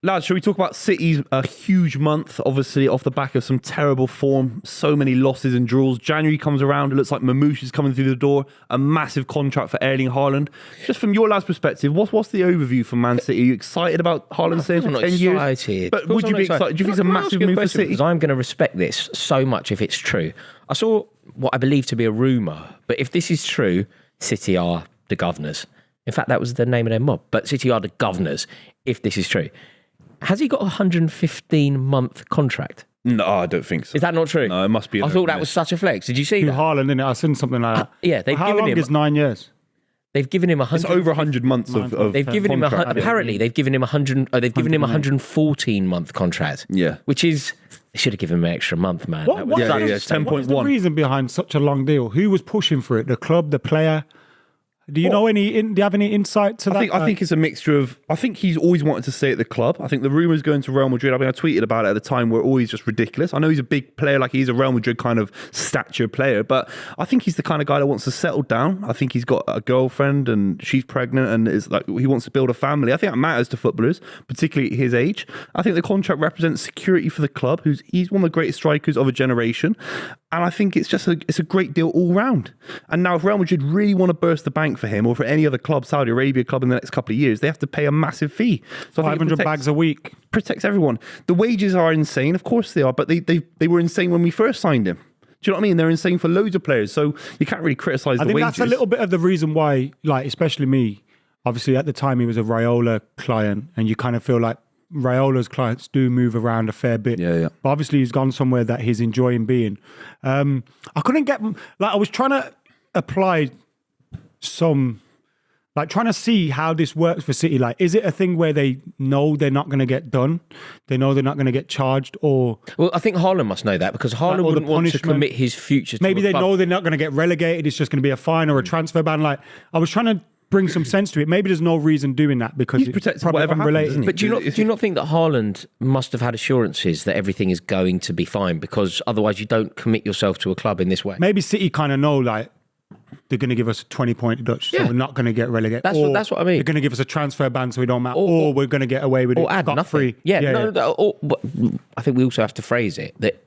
Lads, shall we talk about City's a huge month, obviously off the back of some terrible form, so many losses and draws. January comes around, it looks like Mamouche is coming through the door, a massive contract for Erling Haaland. Just from your lad's perspective, what's the overview for Man City? Are you excited about Haaland staying for 10 years? But would you be excited? Do you think it's a massive move for City? Because I'm going to respect this so much if it's true. I saw what I believe to be a rumour, but if this is true, City are the governors. In fact, that was the name of their mob, but City are the governors, if this is true. Has he got a 115-month contract? No, I don't think so. Is that not true? No, it must be. I thought that was such a flex. Did you see that? Haaland, innit? I've seen something like that. Yeah, they've How given long him is 9 years? They've given him 100. It's over 100 months of They've given him apparently they've given him 100. They've given him a 114-month contract. Yeah, which is they should have given him an extra month, man. Yeah, 10.1. What's the reason behind such a long deal? Who was pushing for it? The club, the player? Do you know any? Do you have any insight to that? I think it's a mixture of. I think he's always wanted to stay at the club. I think the rumours going to Real Madrid. I mean, I tweeted about it at the time. Were always just ridiculous. I know he's a big player, like he's a Real Madrid kind of stature player, but I think he's the kind of guy that wants to settle down. I think he's got a girlfriend and she's pregnant, and is like he wants to build a family. I think that matters to footballers, particularly at his age. I think the contract represents security for the club. He's one of the greatest strikers of a generation, and I think it's a great deal all round. And now, if Real Madrid really want to burst the bank for him, or for any other club, Saudi Arabia club, in the next couple of years, they have to pay a massive fee. So 500 bags a week. Protects everyone. The wages are insane, of course they are, but they were insane when we first signed him. Do you know what I mean? They're insane for loads of players, so you can't really criticise the wages. I think that's a little bit of the reason why, like, especially me, obviously at the time he was a Raiola client, and you kind of feel like Raiola's clients do move around a fair bit. Yeah. But obviously he's gone somewhere that he's enjoying being. I couldn't get, like, I was trying to apply some, like, trying to see how this works for City. Like, is it a thing where they know they're not going to get done? They know they're not going to get charged, or... Well, I think Haaland must know that, because Haaland wouldn't want to commit his future to maybe a they club. know they're not going to get relegated. It's just going to be a fine or a transfer ban. Like, I was trying to bring some sense to it. Maybe there's no reason doing that because he's protected it's probably whatever unrelated. happens, But do you not think that Haaland must have had assurances that everything is going to be fine, because otherwise you don't commit yourself to a club in this way? Maybe City kind of know, like, they're going to give us a 20-point deduction, so we're not going to get relegated. That's what I mean. They're going to give us a transfer ban so we don't matter, or we're going to get away with it. Or add nothing. Free. But I think we also have to phrase it that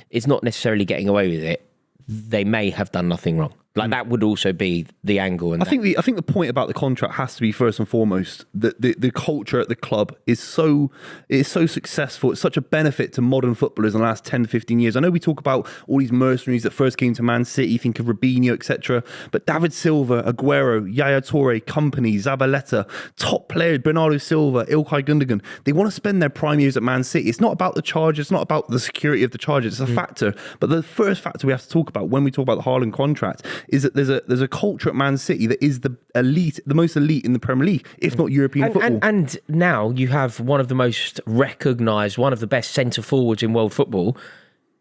it's not necessarily getting away with it. They may have done nothing wrong. Like, that would also be the angle. And I think the point about the contract has to be, first and foremost, that the culture at the club is so successful. It's such a benefit to modern footballers in the last 10 to 15 years. I know we talk about all these mercenaries that first came to Man City, think of Robinho, etc. But David Silva, Aguero, Yaya Toure, Company, Zabaleta, top players, Bernardo Silva, Ilkay Gundogan, they want to spend their prime years at Man City. It's not about the charges, it's not about the security of the charges, it's a factor. But the first factor we have to talk about when we talk about the Haaland contract is that there's a culture at Man City that is the most elite in the Premier League, if not European football. And now you have one of the most recognised, one of the best centre forwards in world football,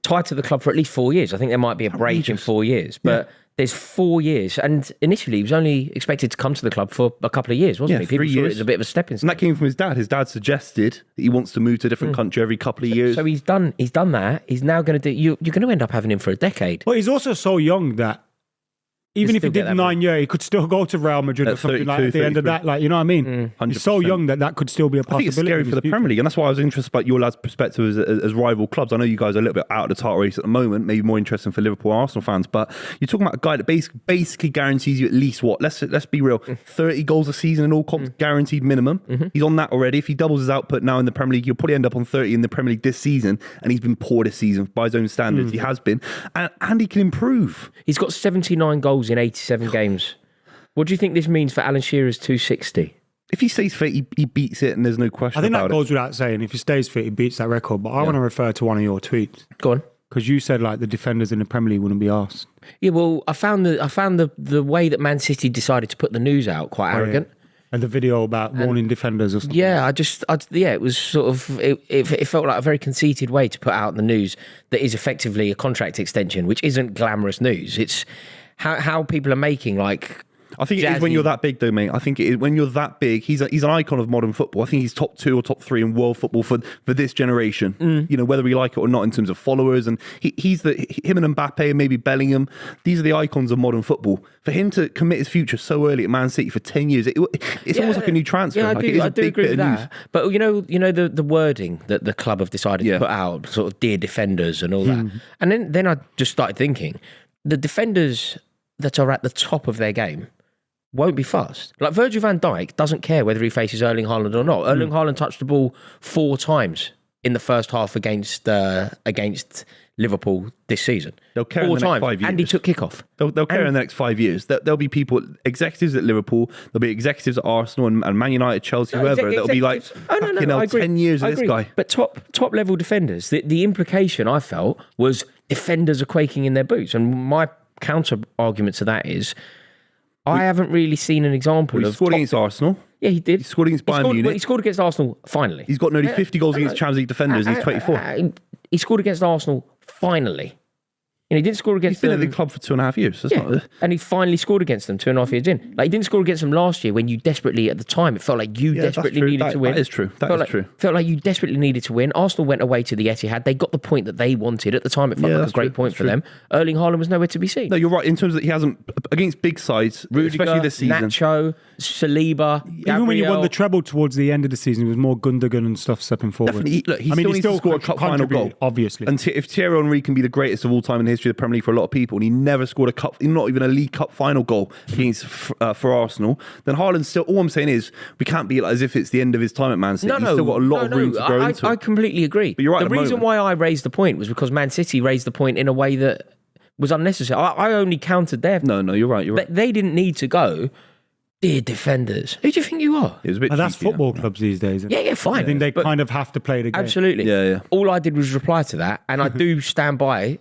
tied to the club for at least 4 years. I think there might be a break in 4 years, but there's 4 years. And initially he was only expected to come to the club for a couple of years, wasn't he? People 3 saw years. it as a bit of a stepping stone. And that came from his dad. His dad suggested that he wants to move to a different country every couple of years. So he's done that. He's now going to do. You're going to end up having him for a decade. But he's also so young that even if he did 9 years, he could still go to Real Madrid or something like at the end of that. Like, you know what I mean? He's so young that could still be a possibility. I think it's scary for the Premier League, and that's why I was interested about your lad's perspective as rival clubs. I know you guys are a little bit out of the title race at the moment, maybe more interesting for Liverpool and Arsenal fans, but you're talking about a guy that basically guarantees you at least what? Let's be real, 30 goals a season in all comps, guaranteed minimum. He's on that already. If he doubles his output now in the Premier League, he'll probably end up on 30 in the Premier League this season, and he's been poor this season by his own standards. He has been, and he can improve. He's got 79 goals in 87 games. What do you think this means for Alan Shearer's 260? If he stays fit, he beats it, and there's no question about it. I think that goes without saying. If he stays fit, he beats that record. But I want to refer to one of your tweets. Go on. Because you said, like, the defenders in the Premier League wouldn't be asked. Yeah, well, I found the way that Man City decided to put the news out quite arrogant. Yeah. And the video about warning defenders or something. Yeah, it was sort of, it felt like a very conceited way to put out the news that is effectively a contract extension, which isn't glamorous news. It's how people are making, like, I think it is when you're that big, though, mate. I think it is when you're that big. He's an icon of modern football. I think he's top 2 or top 3 in world football for this generation. You know, whether we like it or not in terms of followers. And him and Mbappe and maybe Bellingham. These are the icons of modern football. For him to commit his future so early at Man City for 10 years, it's almost like a new transfer. Yeah, I do agree with that. News. But you know the wording that the club have decided to put out, sort of dear defenders and all that. And then I just started thinking, the defenders that are at the top of their game won't be fussed. Like Virgil van Dijk doesn't care whether he faces Erling Haaland or not. Erling Haaland touched the ball 4 times in the first half against Liverpool this season. They'll care 4 in the next times, 5 years. and he took kickoff. They'll care in the next 5 years. There'll be people, executives at Liverpool, there'll be executives at Arsenal and Man United, Chelsea, whoever. That'll be like, I agree. 10 years of this guy. But top level defenders, the implication I felt was defenders are quaking in their boots. And my counter argument to that is, I haven't really seen an example He of... scored against Arsenal. Yeah, he did. He scored against Bayern Munich. He scored against Arsenal, finally. He's got nearly 50 goals against Champions League defenders. He's 24. He scored against Arsenal, finally. And he didn't score against He's been them. at the club for 2.5 years. And he finally scored against them 2.5 years in. Like, he didn't score against them last year when you desperately, at the time, it felt like you desperately needed to win. That is true. Felt like you desperately needed to win. Arsenal went away to the Etihad. They got the point that they wanted. At the time, it felt like a great point for them. Erling Haaland was nowhere to be seen. No, you're right. In terms of he hasn't, against big sides, Rudiger, especially this season. Nacho, Saliba, Gabriel. Even when you won the treble towards the end of the season, it was more Gundogan and stuff stepping forward. Definitely. Look, he still needs to score a cup final goal. Obviously. And if Thierry Henry can be the greatest of all time in the history of the Premier League for a lot of people, and he never scored a cup, not even a League Cup final goal against for Arsenal, then Haaland still, all I'm saying is, we can't be as if it's the end of his time at Man City. He's still got a lot of room to grow into. I completely agree. But you're right. The reason why I raised the point was because Man City raised the point in a way that was unnecessary. I only countered their... No, you're right. You're right. They didn't need to go, dear defenders. Who do you think you are? It was a bit that's cheeky, football clubs these days. Isn't it? Yeah, fine. I think they kind of have to play the game. Absolutely. Yeah. All I did was reply to that, and I do stand by.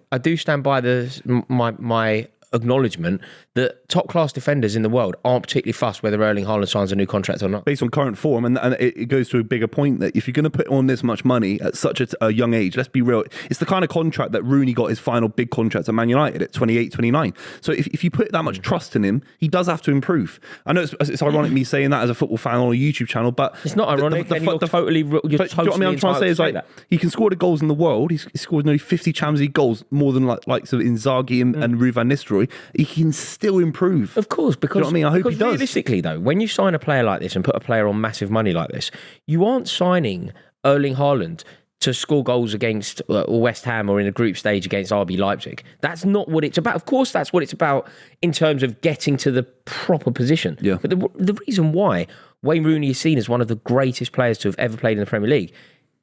My acknowledgement that top class defenders in the world aren't particularly fussed whether Erling Haaland signs a new contract or not. Based on current form, and it goes to a bigger point that if you're going to put on this much money at such a young age, let's be real, it's the kind of contract that Rooney got his final big contract at Man United at 28, 29. So if you put that much trust in him, he does have to improve. I know it's ironic me saying that as a football fan on a YouTube channel, but it's not ironic. You're totally. Do you know what I mean? I'm trying to say is like that. he can score the goals in the world. He's scored nearly 50 Champions League goals, more than likes of Inzaghi and Rui van Nistelrooy. He can still improve. Of course, because, you know what I mean? I hope he does. Realistically, though, when you sign a player like this and put a player on massive money like this, you aren't signing Erling Haaland to score goals against West Ham or in a group stage against RB Leipzig. That's not what it's about. Of course, that's what it's about in terms of getting to the proper position. Yeah. But the reason why Wayne Rooney is seen as one of the greatest players to have ever played in the Premier League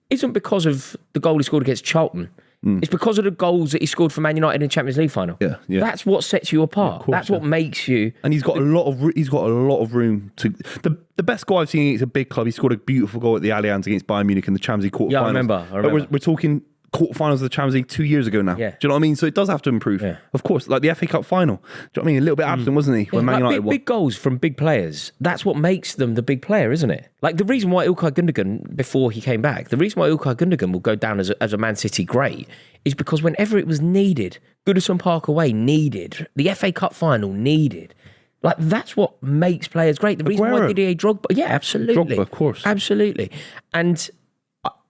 isn't because of the goal he scored against Charlton. It's because of the goals that he scored for Man United in the Champions League final. Yeah. That's what sets you apart. Course, that's what makes you. And he's got a lot of room to. The best goal I've seen against a big club. He scored a beautiful goal at the Allianz against Bayern Munich in the Champions League quarterfinals. Yeah, I remember. But we're talking quarterfinals of the Champions League 2 years ago now. Yeah. Do you know what I mean? So it does have to improve. Yeah. Of course, like the FA Cup final. Do you know what I mean? A little bit absent, wasn't he, when Man United won? Big goals from big players. That's what makes them the big player, isn't it? Like the reason why Ilkay Gundogan, before he came back, the reason why Ilkay Gundogan will go down as a Man City great is because whenever it was needed, Goodison Park away needed, the FA Cup final needed. Like, that's what makes players great. The reason why Didier Drogba... Yeah, absolutely. Drogba, of course. Absolutely. And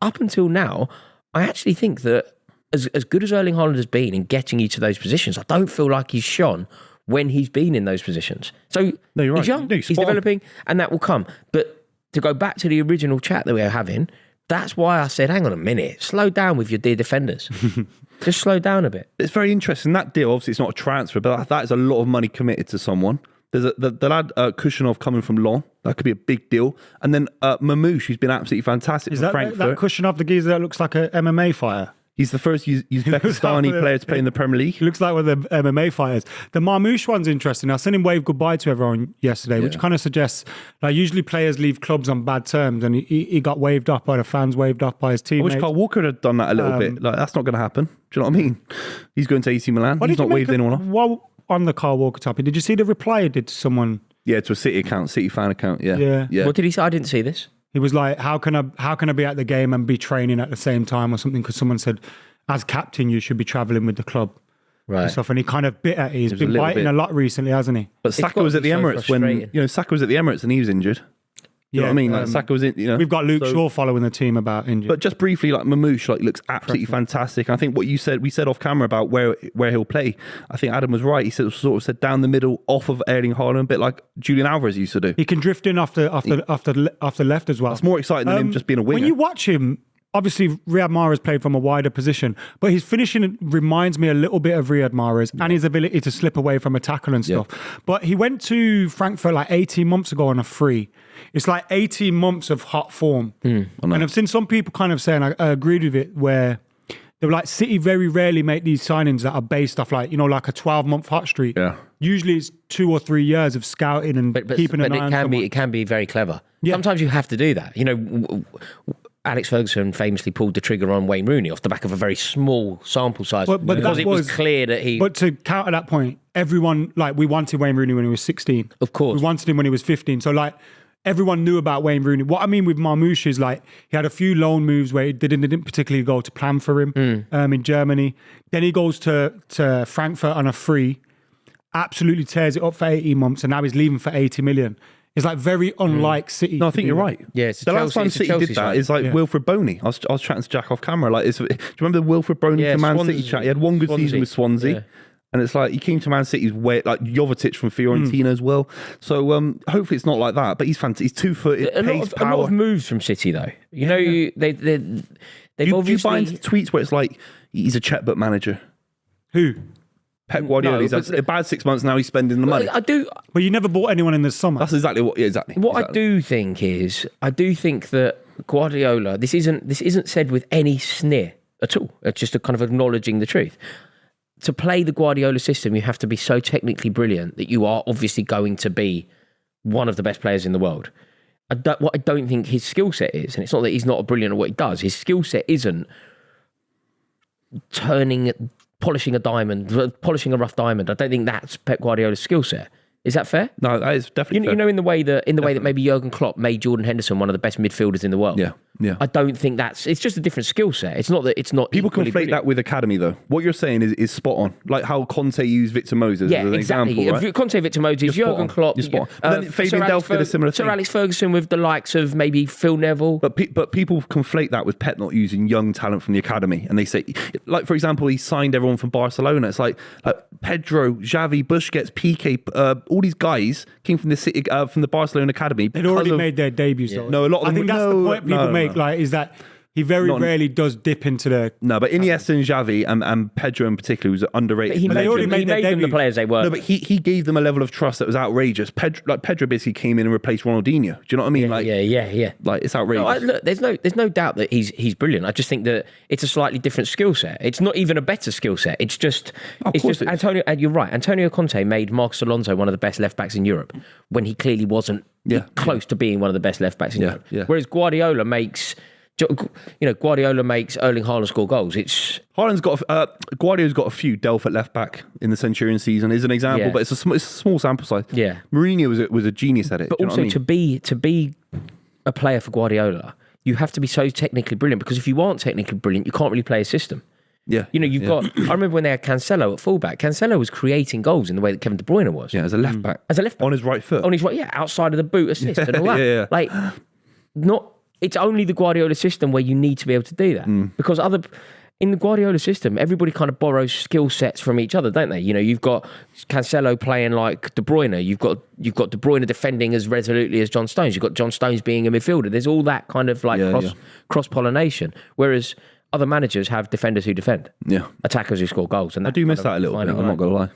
up until now, I actually think that as good as Erling Haaland has been in getting you to those positions, I don't feel like he's shone when he's been in those positions. So no, you're he's right. young, No, he's developing, and that will come. But to go back to the original chat that we were having, that's why I said, hang on a minute, slow down with your dear defenders. Just slow down a bit. It's very interesting. That deal, obviously, it's not a transfer, but that is a lot of money committed to someone. There's the lad Kushinov coming from Lyon. That could be a big deal. And then Mamouche, who's been absolutely fantastic for Frankfurt. That Kushinov, the geezer that looks like an MMA fighter? He's the first Uzbekistani player to play in the Premier League. He looks like one of the MMA fighters. The Marmouche one's interesting. I seen him wave goodbye to everyone yesterday, which kind of suggests, like, usually players leave clubs on bad terms, and he got waved off by the fans, waved off by his teammates. I wish Kyle Walker had done that a little bit. Like, that's not going to happen. Do you know what I mean? He's going to AC Milan. He's not waved anyone off. Well, on the Kyle Walker topic, did you see the reply he did to someone? Yeah, to a City fan account. Yeah. What did he say? I didn't see this. He was like, how can I be at the game and be training at the same time or something? Because someone said, as captain, you should be travelling with the club. Right. and stuff, and he kind of bit at it. He's was a been little biting bit. a lot recently, hasn't he? But Saka got was to at the be so Emirates when frustrating. Saka was at the Emirates and he was injured. You know what I mean? Like Saka was in. We've got Luke so- Shaw following the team about injury. But just briefly, like Mamouche, like looks absolutely fantastic. I think what you said, we said off camera about where he'll play. I think Adam was right. He sort of said down the middle, off of Erling Haaland, a bit like Julian Alvarez used to do. he can drift in after left as well. It's more exciting than him just being a winger. When you watch him, obviously Riyad Mahrez played from a wider position, but his finishing reminds me a little bit of Riyad Mahrez and his ability to slip away from a tackle and stuff. But he went to Frankfurt like 18 months ago on a free. It's like 18 months of hot form. And I've seen some people kind of saying, I agreed with it, where they were like, City very rarely make these signings that are based off like, like a 12-month hot streak. Yeah. Usually it's 2 or 3 years of scouting and keeping an eye on someone. It can be very clever. Yeah. Sometimes you have to do that. Alex Ferguson famously pulled the trigger on Wayne Rooney off the back of a very small sample size because it was clear that he... But to counter that point, everyone, like, we wanted Wayne Rooney when he was 16. Of course. We wanted him when he was 15. So, like, everyone knew about Wayne Rooney. What I mean with Marmouche is, like, he had a few loan moves where it didn't particularly go to plan for him in Germany. Then he goes to Frankfurt on a free, absolutely tears it up for 18 months, and now he's leaving for 80 million. It's like very unlike City. No, I think you're right. Yeah, it's the last time City did that is like Wilfred Boney. I was chatting to Jack off camera. Like, do you remember the Wilfred Boney to Man City chat? He had one good season with Swansea. And it's like he came to Man City's way, like Jovetic from Fiorentina as well. So hopefully it's not like that. But he's fantastic. He's 2-footed, a pace, lot of moves from City though. They've you obviously... buy into tweets where it's like he's a checkbook manager. Who? Pep Guardiola. No, he's had a bad 6 months now. He's spending the money. I do. But you never bought anyone in the summer. That's exactly what. Yeah, exactly. What I do think is, that Guardiola. This isn't said with any sneer at all. It's just a kind of acknowledging the truth. To play the Guardiola system, you have to be so technically brilliant that you are obviously going to be one of the best players in the world. What I don't think his skill set is, and it's not that he's not brilliant at what he does. His skill set isn't polishing a rough diamond. I don't think that's Pep Guardiola's skill set. Is that fair? No, that is definitely fair. In the way that maybe Jurgen Klopp made Jordan Henderson one of the best midfielders in the world. Yeah. I don't think it's just a different skill set. It's not that it's not. People conflate that with academy though. What you're saying is spot on. Like how Conte used Victor Moses as an example, right? Conte, Victor Moses, Jurgen Klopp. You're spot on. But then Fabian Delph did a similar thing. Sir Alex Ferguson with the likes of maybe Phil Neville. But people conflate that with Pep not using young talent from the academy, and they say, like for example, he signed everyone from Barcelona. It's like Pedro, Xavi, Busquets, Piqué, all these guys came from the city, from the Barcelona academy. They'd already made their debuts. Though. No, a lot of them. I think that's the point people make. Like, is that he very rarely does dip into the... No, but Iniesta and Xavi and Pedro in particular was underrated. He made them the players they were. No, but he gave them a level of trust that was outrageous. Pedro basically came in and replaced Ronaldinho. Do you know what I mean? Yeah. Like it's outrageous. No, look, there's no doubt that he's brilliant. I just think that it's a slightly different skill set. It's not even a better skill set. It's just Antonio. You're right. Antonio Conte made Marcos Alonso one of the best left backs in Europe when he clearly wasn't close to being one of the best left backs in Europe. Yeah. Whereas Guardiola makes Erling Haaland score goals. Guardiola's got a few Delph at left back in the Centurion season is an example, but it's a small sample size. Yeah, Mourinho was a genius at it. But also to be a player for Guardiola, you have to be so technically brilliant, because if you aren't technically brilliant, you can't really play a system. Yeah, you've got. I remember when they had Cancelo at fullback. Cancelo was creating goals in the way that Kevin De Bruyne was. Yeah, as a left back, on his right foot, outside of the boot assist and all that. Yeah. Like, it's only the Guardiola system where you need to be able to do that, because in the Guardiola system, everybody kind of borrows skill sets from each other, don't they? You've got Cancelo playing like De Bruyne. You've got De Bruyne defending as resolutely as John Stones. You've got John Stones being a midfielder. There's all that kind of cross pollination. Whereas other managers have defenders who defend, attackers who score goals, and I do miss that a little bit. I'm not gonna lie.